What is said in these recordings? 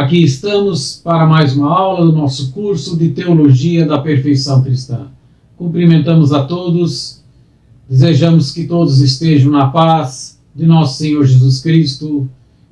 Aqui estamos para mais uma aula do nosso curso de Teologia da Perfeição Cristã. Cumprimentamos a todos, desejamos que todos estejam na paz de nosso Senhor Jesus Cristo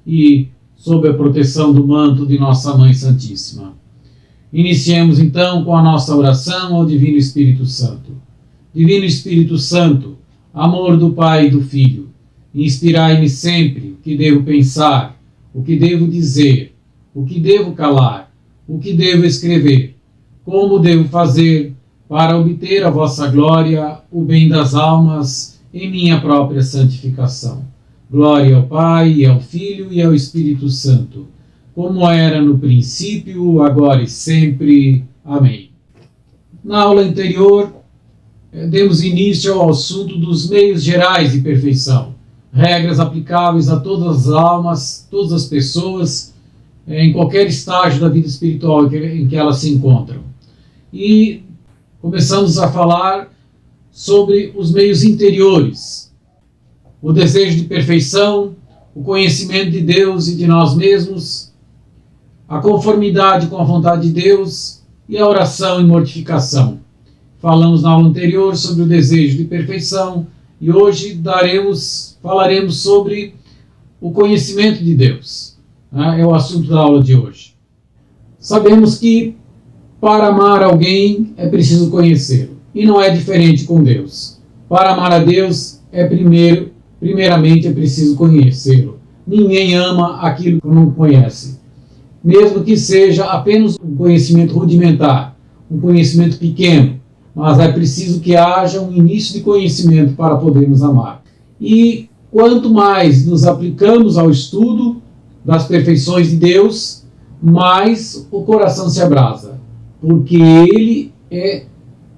e sob a proteção do manto de nossa Mãe Santíssima. Iniciemos então com a nossa oração ao Divino Espírito Santo. Divino Espírito Santo, amor do Pai e do Filho, inspirai-me sempre o que devo pensar, o que devo dizer, o que devo calar, o que devo escrever, como devo fazer para obter a vossa glória, o bem das almas e minha própria santificação. Glória ao Pai, e ao Filho e ao Espírito Santo, como era no princípio, agora e sempre. Amém. Na aula anterior, demos início ao assunto dos meios gerais de perfeição, regras aplicáveis a todas as almas, todas as pessoas, em qualquer estágio da vida espiritual em que elas se encontram. E começamos a falar sobre os meios interiores, o desejo de perfeição, o conhecimento de Deus e de nós mesmos, a conformidade com a vontade de Deus e a oração e mortificação. Falamos na aula anterior sobre o desejo de perfeição e hoje falaremos sobre o conhecimento de Deus. É o assunto da aula de hoje. Sabemos que para amar alguém é preciso conhecê-lo. E não é diferente com Deus. Para amar a Deus primeiramente é preciso conhecê-lo. Ninguém ama aquilo que não conhece. Mesmo que seja apenas um conhecimento rudimentar, um conhecimento pequeno. Mas é preciso que haja um início de conhecimento para podermos amar. E quanto mais nos aplicamos ao estudo das perfeições de Deus, mais o coração se abrasa, porque Ele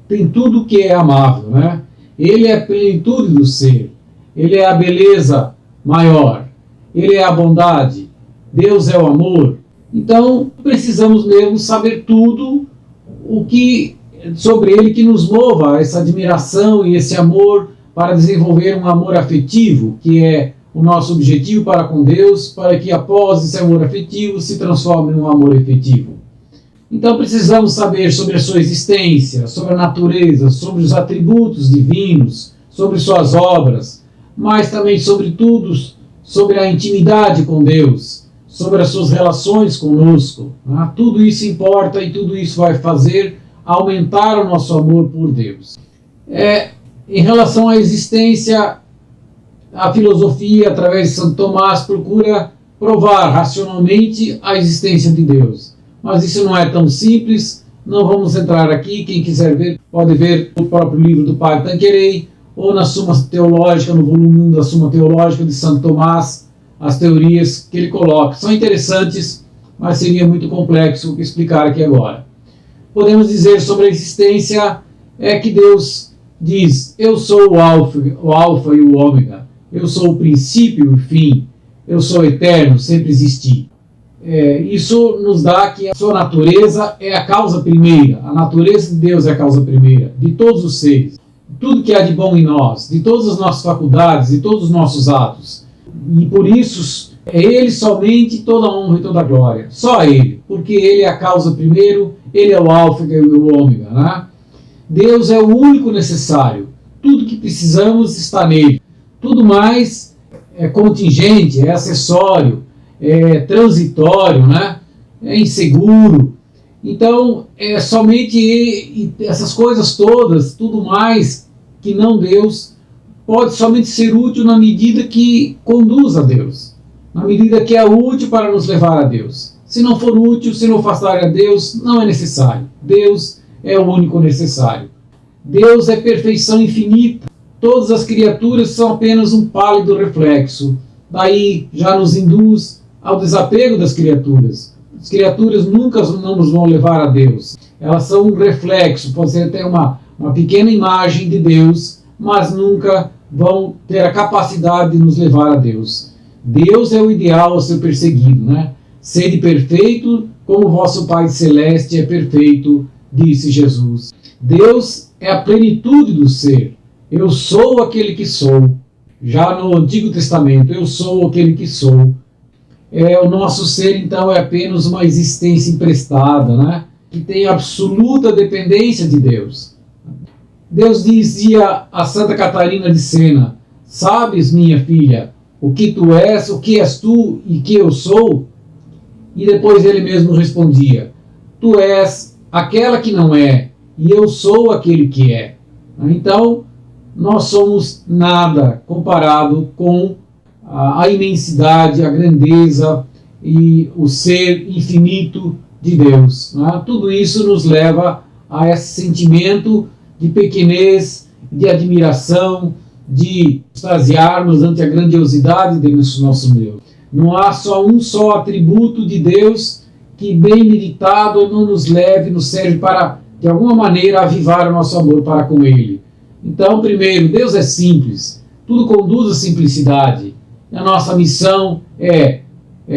tem tudo que é amável, né? Ele é a plenitude do ser, Ele é a beleza maior, Ele é a bondade, Deus é o amor. Então precisamos mesmo saber tudo o que sobre Ele que nos mova a essa admiração e esse amor para desenvolver um amor afetivo, que é o nosso objetivo para com Deus, para que após esse amor afetivo se transforme num amor efetivo. Então precisamos saber sobre a sua existência, sobre a natureza, sobre os atributos divinos, sobre suas obras, mas também, sobretudo, sobre a intimidade com Deus, sobre as suas relações conosco. Tudo isso importa e tudo isso vai fazer aumentar o nosso amor por Deus. Em relação à existência, a filosofia, através de Santo Tomás, procura provar racionalmente a existência de Deus. Mas isso não é tão simples, não vamos entrar aqui. Quem quiser ver, pode ver o próprio livro do Padre Tanqueray, ou na Suma Teológica, no volume 1 da Suma Teológica de Santo Tomás, as teorias que ele coloca. São interessantes, mas seria muito complexo explicar aqui agora. Podemos dizer sobre a existência que Deus diz: eu sou o alfa e o ômega. Eu sou o princípio e o fim. Eu sou eterno, sempre existi. Isso nos dá que a sua natureza é a causa primeira. A natureza de Deus é a causa primeira de todos os seres. Tudo que há de bom em nós, de todas as nossas faculdades, de todos os nossos atos. E por isso, é Ele somente toda a honra e toda a glória. Só Ele, porque Ele é a causa primeiro, Ele é o alfa e o ômega. Né? Deus é o único necessário. Tudo que precisamos está nele. Tudo mais é contingente, é acessório, é transitório, né? É inseguro. Então, somente essas coisas todas, tudo mais que não Deus, pode somente ser útil na medida que conduz a Deus, na medida que é útil para nos levar a Deus. Se não for útil, se não afastar a Deus, não é necessário. Deus é o único necessário. Deus é perfeição infinita. Todas as criaturas são apenas um pálido reflexo. Daí já nos induz ao desapego das criaturas. As criaturas nunca não nos vão levar a Deus. Elas são um reflexo, pode ser até uma pequena imagem de Deus, mas nunca vão ter a capacidade de nos levar a Deus. Deus é o ideal a ser perseguido, né? Sede perfeito, como vosso Pai Celeste é perfeito, disse Jesus. Deus é a plenitude do ser. Eu sou aquele que sou. Já no Antigo Testamento, eu sou aquele que sou. o nosso ser então é apenas uma existência emprestada, né? Que tem absoluta dependência de Deus. Deus dizia a Santa Catarina de Sena: sabes, minha filha, o que tu és, o que és tu e que eu sou? E depois ele mesmo respondia: tu és aquela que não é, e eu sou aquele que é. Então, nós somos nada comparado com a imensidade, a grandeza e o ser infinito de Deus. Né? Tudo isso nos leva a esse sentimento de pequenez, de admiração, de extasiarmos ante a grandiosidade de nosso Deus. Não há só um só atributo de Deus que, bem meditado, não nos serve para, de alguma maneira, avivar o nosso amor para com Ele. Então, primeiro, Deus é simples, tudo conduz à simplicidade. A nossa missão é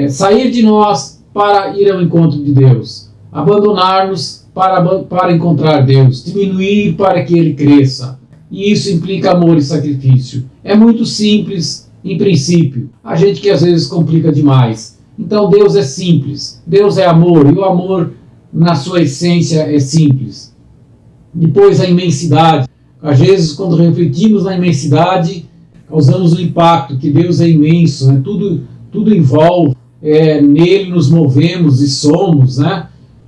sair de nós para ir ao encontro de Deus, abandonar-nos para encontrar Deus, diminuir para que Ele cresça. E isso implica amor e sacrifício. É muito simples, em princípio. A gente que às vezes complica demais. Então Deus é simples, Deus é amor, e o amor, na sua essência, é simples. Depois, a imensidade. Às vezes, quando refletimos na imensidade, causamos um impacto, que Deus é imenso, né? Tudo envolve, nele nos movemos e somos, né?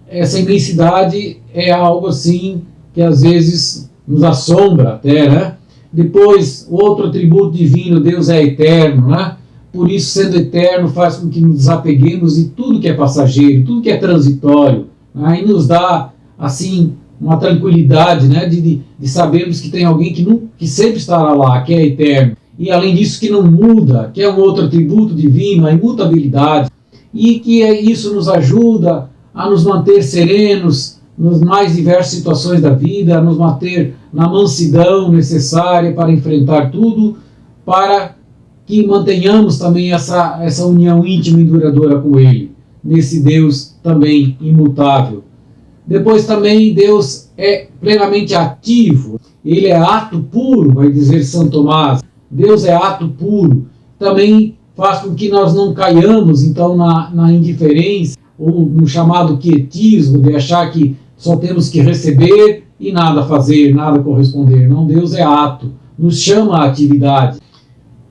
Essa imensidade é algo assim que às vezes nos assombra até, né? Depois, outro atributo divino, Deus é eterno, né? Por isso, sendo eterno, faz com que nos desapeguemos de tudo que é passageiro, tudo que é transitório, né? E nos dá, assim, uma tranquilidade, né? De sabermos que tem alguém que sempre estará lá, que é eterno. E além disso, que não muda, que é um outro atributo divino, a imutabilidade. E que isso nos ajuda a nos manter serenos nas mais diversas situações da vida, a nos manter na mansidão necessária para enfrentar tudo, para que mantenhamos também essa união íntima e duradoura com Ele, nesse Deus também imutável. Depois também Deus é plenamente ativo, Ele é ato puro, vai dizer São Tomás. Deus é ato puro, também faz com que nós não caiamos então na indiferença, ou no chamado quietismo, de achar que só temos que receber e nada fazer, nada corresponder. Não, Deus é ato, nos chama à atividade.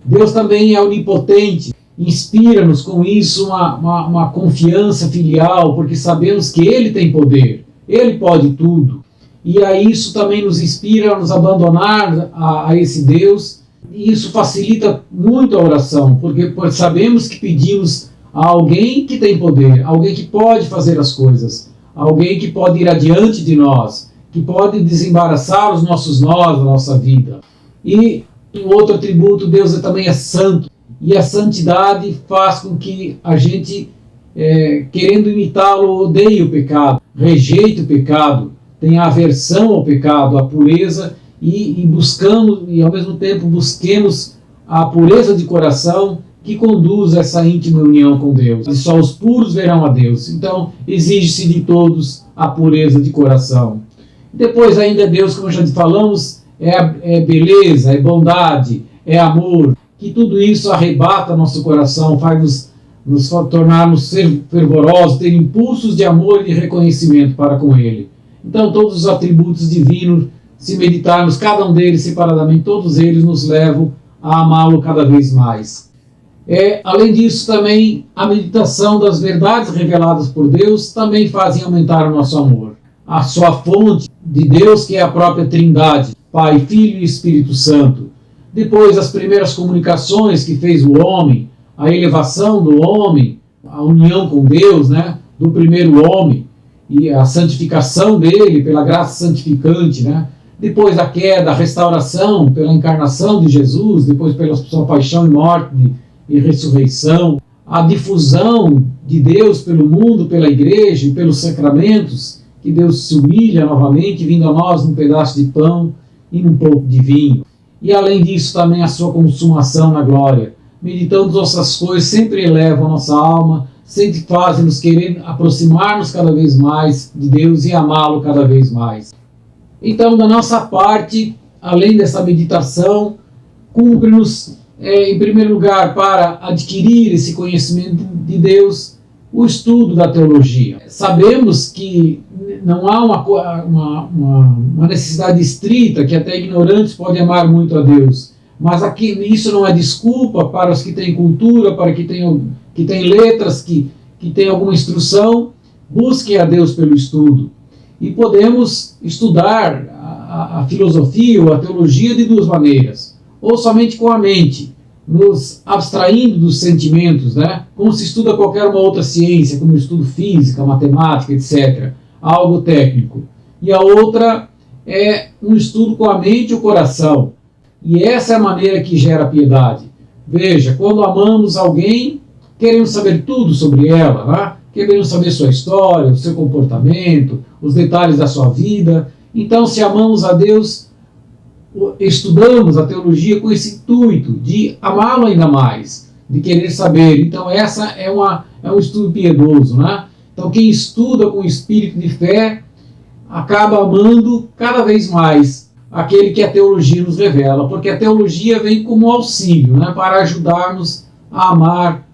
Deus também é onipotente, inspira-nos com isso uma confiança filial, porque sabemos que Ele tem poder, Ele pode tudo. E a isso também nos inspira a nos abandonar a esse Deus, e isso facilita muito a oração, porque sabemos que pedimos a alguém que tem poder, alguém que pode fazer as coisas, alguém que pode ir adiante de nós, que pode desembaraçar os nossos nós da nossa vida. E um outro atributo, Deus também é santo, e a santidade faz com que a gente, querendo imitá-lo, odeie o pecado, rejeite o pecado, tenha aversão ao pecado, à pureza, e buscamos, e ao mesmo tempo busquemos a pureza de coração que conduz a essa íntima união com Deus. E só os puros verão a Deus. Então, exige-se de todos a pureza de coração. Depois ainda Deus, como já falamos, é beleza, é bondade, é amor, que tudo isso arrebata nosso coração, faz nos tornarmos fervorosos, ter impulsos de amor e de reconhecimento para com Ele. Então, todos os atributos divinos, se meditarmos cada um deles separadamente, todos eles nos levam a amá-lo cada vez mais. Além disso, também a meditação das verdades reveladas por Deus também fazem aumentar o nosso amor. A sua fonte de Deus, que é a própria Trindade, Pai, Filho e Espírito Santo. Depois, as primeiras comunicações que fez o homem, a elevação do homem, a união com Deus, né, do primeiro homem, e a santificação dele pela graça santificante, né? Depois da queda, a restauração pela encarnação de Jesus, depois pela sua paixão e morte e ressurreição, a difusão de Deus pelo mundo, pela igreja e pelos sacramentos, que Deus se humilha novamente, vindo a nós num pedaço de pão e num pouco de vinho. E além disso também a sua consumação na glória. Meditando essas coisas sempre elevam a nossa alma, sempre fazem-nos querer aproximar-nos cada vez mais de Deus e amá-lo cada vez mais. Então, da nossa parte, além dessa meditação, cumpre-nos em primeiro lugar, para adquirir esse conhecimento de Deus, o estudo da teologia. Sabemos que não há uma necessidade estrita, que até ignorantes podem amar muito a Deus, mas aqui, isso não é desculpa para os que têm cultura, para que têm letras, que têm alguma instrução. Busquem a Deus pelo estudo. E podemos estudar a filosofia ou a teologia de duas maneiras. Ou somente com a mente, nos abstraindo dos sentimentos, né? Como se estuda qualquer uma outra ciência, como o estudo física, matemática, etc. Algo técnico. E a outra é um estudo com a mente e o coração. E essa é a maneira que gera piedade. Veja, quando amamos alguém, queremos saber tudo sobre ela, né? Queremos saber sua história, o seu comportamento, os detalhes da sua vida. Então, se amamos a Deus, estudamos a teologia com esse intuito de amá-lo ainda mais, de querer saber. Então, essa é um estudo piedoso, né? Então, quem estuda com espírito de fé acaba amando cada vez mais aquele que a teologia nos revela, porque a teologia vem como auxílio, né, para ajudar-nos a amar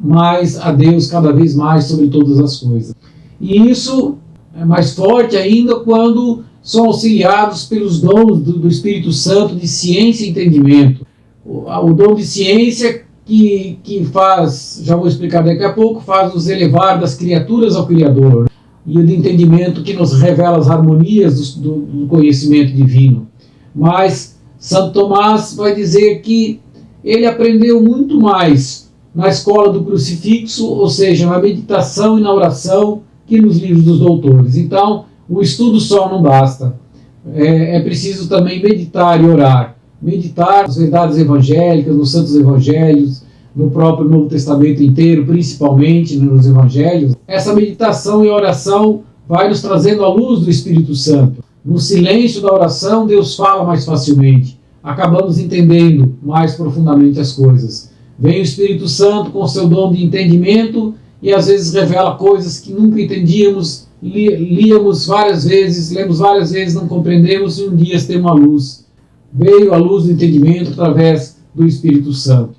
mais a Deus cada vez mais sobre todas as coisas. E isso é mais forte ainda quando são auxiliados pelos dons do Espírito Santo de ciência e entendimento. O dom de ciência que faz, já vou explicar daqui a pouco, faz nos elevar das criaturas ao Criador. E o de entendimento que nos revela as harmonias do conhecimento divino. Mas Santo Tomás vai dizer que ele aprendeu muito mais na escola do crucifixo, ou seja, na meditação e na oração, que nos livros dos doutores. Então, o estudo só não basta. É preciso também meditar e orar. Meditar nas verdades evangélicas, nos santos evangelhos, no próprio Novo Testamento inteiro, principalmente nos evangelhos. Essa meditação e oração vai nos trazendo a luz do Espírito Santo. No silêncio da oração, Deus fala mais facilmente. Acabamos entendendo mais profundamente as coisas. Vem o Espírito Santo com seu dom de entendimento e às vezes revela coisas que nunca entendíamos, lemos várias vezes, não compreendemos, e um dia temos uma luz. Veio a luz do entendimento através do Espírito Santo.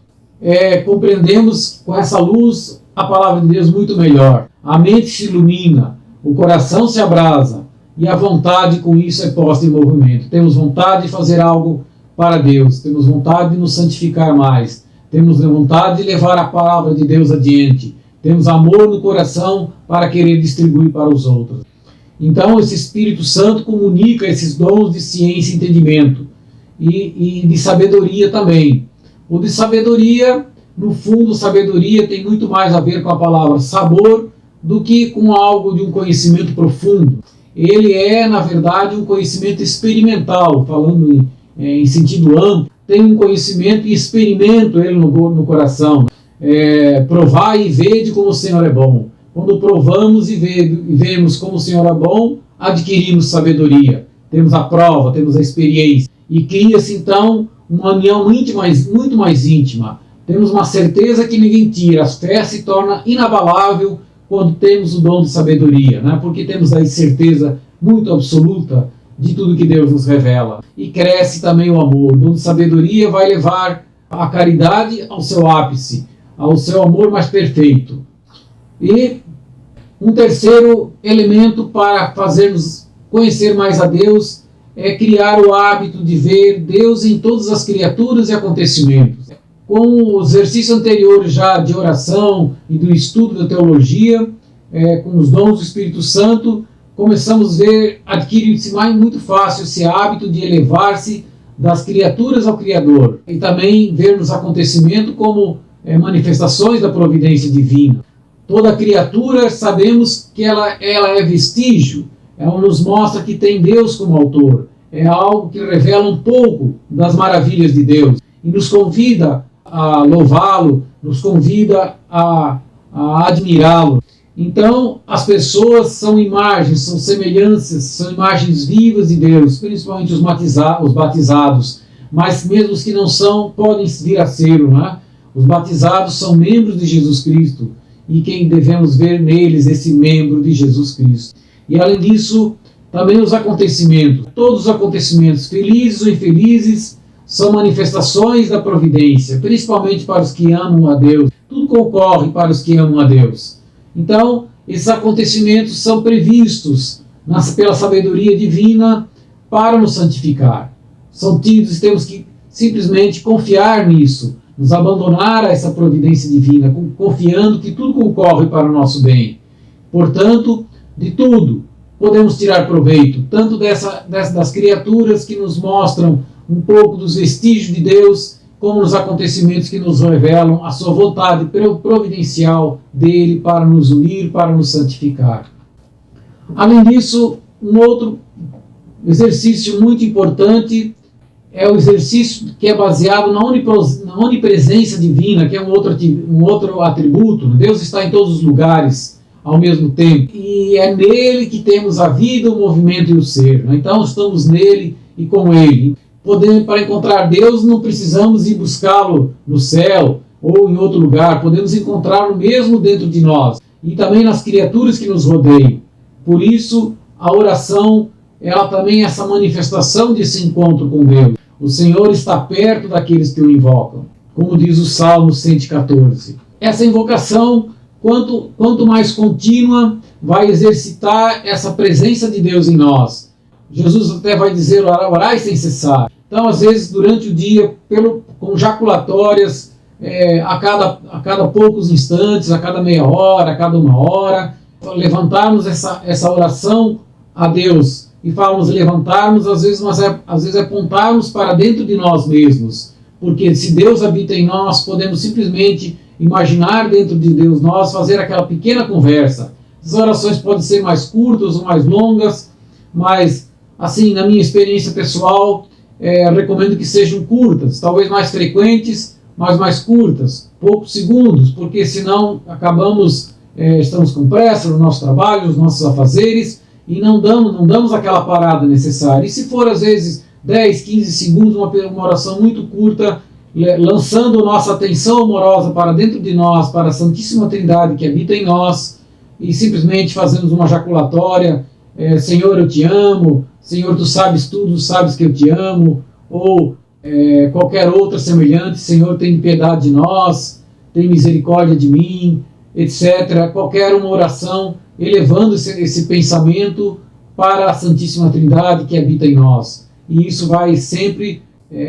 Compreendemos com essa luz a palavra de Deus muito melhor. A mente se ilumina, o coração se abrasa e a vontade com isso é posta em movimento. Temos vontade de fazer algo para Deus, temos vontade de nos santificar mais, temos vontade de levar a palavra de Deus adiante, temos amor no coração para querer distribuir para os outros. Então esse Espírito Santo comunica esses dons de ciência e entendimento e de sabedoria também. O de sabedoria, no fundo, sabedoria tem muito mais a ver com a palavra sabor do que com algo de um conhecimento profundo. Ele é, na verdade, um conhecimento experimental, falando em sentido amplo. Tem um conhecimento e experimento ele no coração. Provai e vede como o Senhor é bom. Quando provamos e vemos como o Senhor é bom, adquirimos sabedoria. Temos a prova, temos a experiência. E cria-se, então, uma união muito mais íntima. Temos uma certeza que ninguém tira. A fé se torna inabalável quando temos o dom de sabedoria, né? Porque temos aí certeza muito absoluta de tudo que Deus nos revela. E cresce também o amor. O dom de sabedoria vai levar a caridade ao seu ápice, ao seu amor mais perfeito. E um terceiro elemento para fazermos conhecer mais a Deus é criar o hábito de ver Deus em todas as criaturas e acontecimentos. Com os exercícios anteriores já de oração e do estudo da teologia, com os dons do Espírito Santo, começamos a ver, adquirir-se muito fácil esse hábito de elevar-se das criaturas ao Criador. E também ver nos acontecimentos como manifestações da providência divina. Toda criatura, sabemos que ela é vestígio, ela nos mostra que tem Deus como autor. É algo que revela um pouco das maravilhas de Deus e nos convida a louvá-lo, nos convida a admirá-lo. Então, as pessoas são imagens, são semelhanças, são imagens vivas de Deus, principalmente os batizados, mas mesmo os que não são, podem vir a ser, né? Os batizados são membros de Jesus Cristo e quem devemos ver neles esse membro de Jesus Cristo. E além disso, também os acontecimentos, todos os acontecimentos, felizes ou infelizes, são manifestações da providência, principalmente para os que amam a Deus. Tudo concorre para os que amam a Deus. Então, esses acontecimentos são previstos pela sabedoria divina para nos santificar. São tidos e temos que simplesmente confiar nisso, nos abandonar a essa providência divina, confiando que tudo concorre para o nosso bem. Portanto, de tudo podemos tirar proveito, tanto das criaturas que nos mostram um pouco dos vestígios de Deus, como nos acontecimentos que nos revelam a sua vontade providencial dele para nos unir, para nos santificar. Além disso, um outro exercício muito importante é o exercício que é baseado na onipresença divina, que é um outro atributo. Deus está em todos os lugares ao mesmo tempo, e é nele que temos a vida, o movimento e o ser. Então estamos nele e com ele. Para encontrar Deus não precisamos ir buscá-lo no céu ou em outro lugar, podemos encontrá-lo mesmo dentro de nós e também nas criaturas que nos rodeiam. Por isso, a oração, ela também é essa manifestação desse encontro com Deus. O Senhor está perto daqueles que o invocam, como diz o Salmo 114. Essa invocação, quanto mais contínua, vai exercitar essa presença de Deus em nós. Jesus até vai dizer, orai sem cessar. Então, às vezes, durante o dia, com jaculatórias, a cada poucos instantes, a cada meia hora, a cada uma hora, levantarmos essa oração a Deus. E falamos levantarmos, às vezes apontarmos para dentro de nós mesmos. Porque se Deus habita em nós, podemos simplesmente imaginar dentro de Deus nós, fazer aquela pequena conversa. As orações podem ser mais curtas ou mais longas, mas, assim, na minha experiência pessoal, recomendo que sejam curtas, talvez mais frequentes, mas mais curtas, poucos segundos, porque senão estamos com pressa no nosso trabalho, nos nossos afazeres, e não damos aquela parada necessária. E se for, às vezes, 10, 15 segundos, uma oração muito curta, lançando nossa atenção amorosa para dentro de nós, para a Santíssima Trindade que habita em nós, e simplesmente fazemos uma jaculatória, Senhor, eu te amo, Senhor, tu sabes tudo, sabes que eu te amo, ou qualquer outra semelhante, Senhor, tem piedade de nós, tem misericórdia de mim, etc. Qualquer uma oração, elevando esse pensamento para a Santíssima Trindade que habita em nós. E isso vai sempre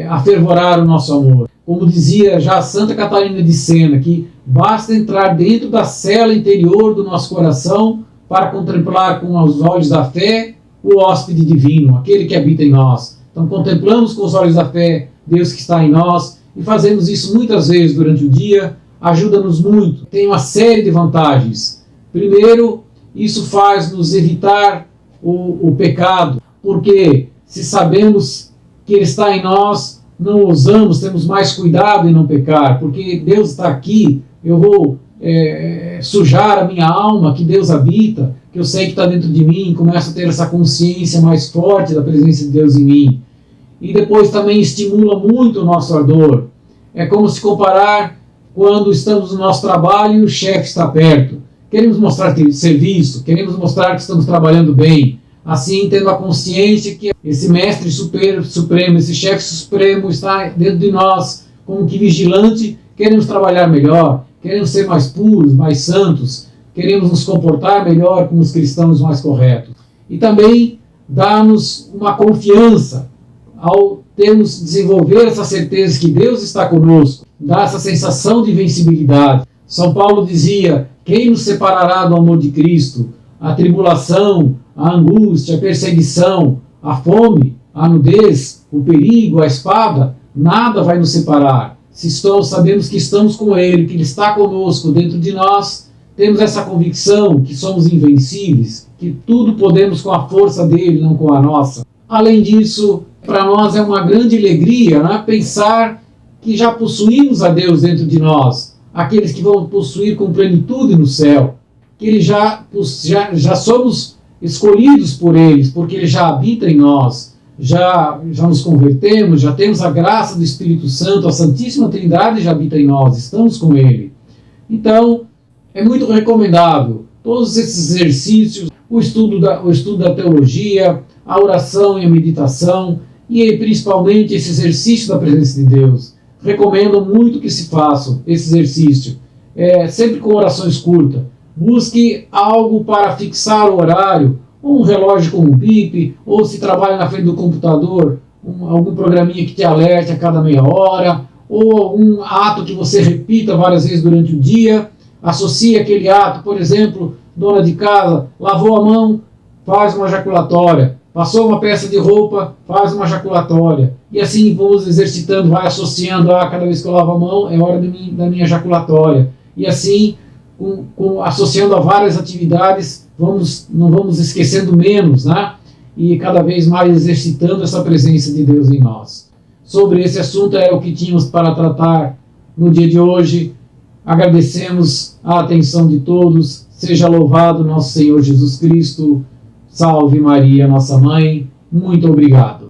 afervorar o nosso amor. Como dizia já Santa Catarina de Sena, que basta entrar dentro da cela interior do nosso coração para contemplar com os olhos da fé o hóspede divino, aquele que habita em nós. Então contemplamos com os olhos da fé Deus que está em nós e fazemos isso muitas vezes durante o dia, ajuda-nos muito. Tem uma série de vantagens. Primeiro, isso faz-nos evitar o pecado, porque se sabemos que Ele está em nós, não ousamos, temos mais cuidado em não pecar, porque Deus está aqui, eu vou sujar a minha alma, que Deus habita, que eu sei que está dentro de mim, começo a ter essa consciência mais forte da presença de Deus em mim. E depois também estimula muito o nosso ardor. É como se comparar quando estamos no nosso trabalho e o chefe está perto. Queremos mostrar serviço, queremos mostrar que estamos trabalhando bem. Assim, tendo a consciência que esse mestre supremo, esse chefe supremo está dentro de nós, como que vigilante, queremos trabalhar melhor, queremos ser mais puros, mais santos, queremos nos comportar melhor como os cristãos mais corretos. E também dá-nos uma confiança ao termos desenvolver essa certeza que Deus está conosco, dá essa sensação de invencibilidade. São Paulo dizia, quem nos separará do amor de Cristo? A tribulação, a angústia, a perseguição, a fome, a nudez, o perigo, a espada, nada vai nos separar. Se sabemos que estamos com Ele, que Ele está conosco dentro de nós, temos essa convicção que somos invencíveis, que tudo podemos com a força dEle, não com a nossa. Além disso, para nós é uma grande alegria, né, pensar que já possuímos a Deus dentro de nós, aqueles que vão possuir com plenitude no céu, que já somos escolhidos por eles, porque Ele já habita em nós, já nos convertemos, já temos a graça do Espírito Santo, a Santíssima Trindade já habita em nós, estamos com Ele. Então, é muito recomendável todos esses exercícios, o estudo da teologia, a oração e a meditação, e principalmente esse exercício da presença de Deus. Recomendo muito que se faça esse exercício, sempre com orações curtas. Busque algo para fixar o horário, um relógio com um bip, ou se trabalha na frente do computador, algum programinha que te alerte a cada meia hora, ou algum ato que você repita várias vezes durante o dia. Associe aquele ato, por exemplo, dona de casa, lavou a mão, faz uma jaculatória, passou uma peça de roupa, faz uma jaculatória, e assim vamos exercitando, vai associando, cada vez que eu lavo a mão é hora da minha jaculatória, e assim, associando a várias atividades, não vamos esquecendo menos, né? E cada vez mais exercitando essa presença de Deus em nós. Sobre esse assunto era o que tínhamos para tratar no dia de hoje. Agradecemos a atenção de todos. Seja louvado nosso Senhor Jesus Cristo. Salve Maria, nossa mãe. Muito obrigado.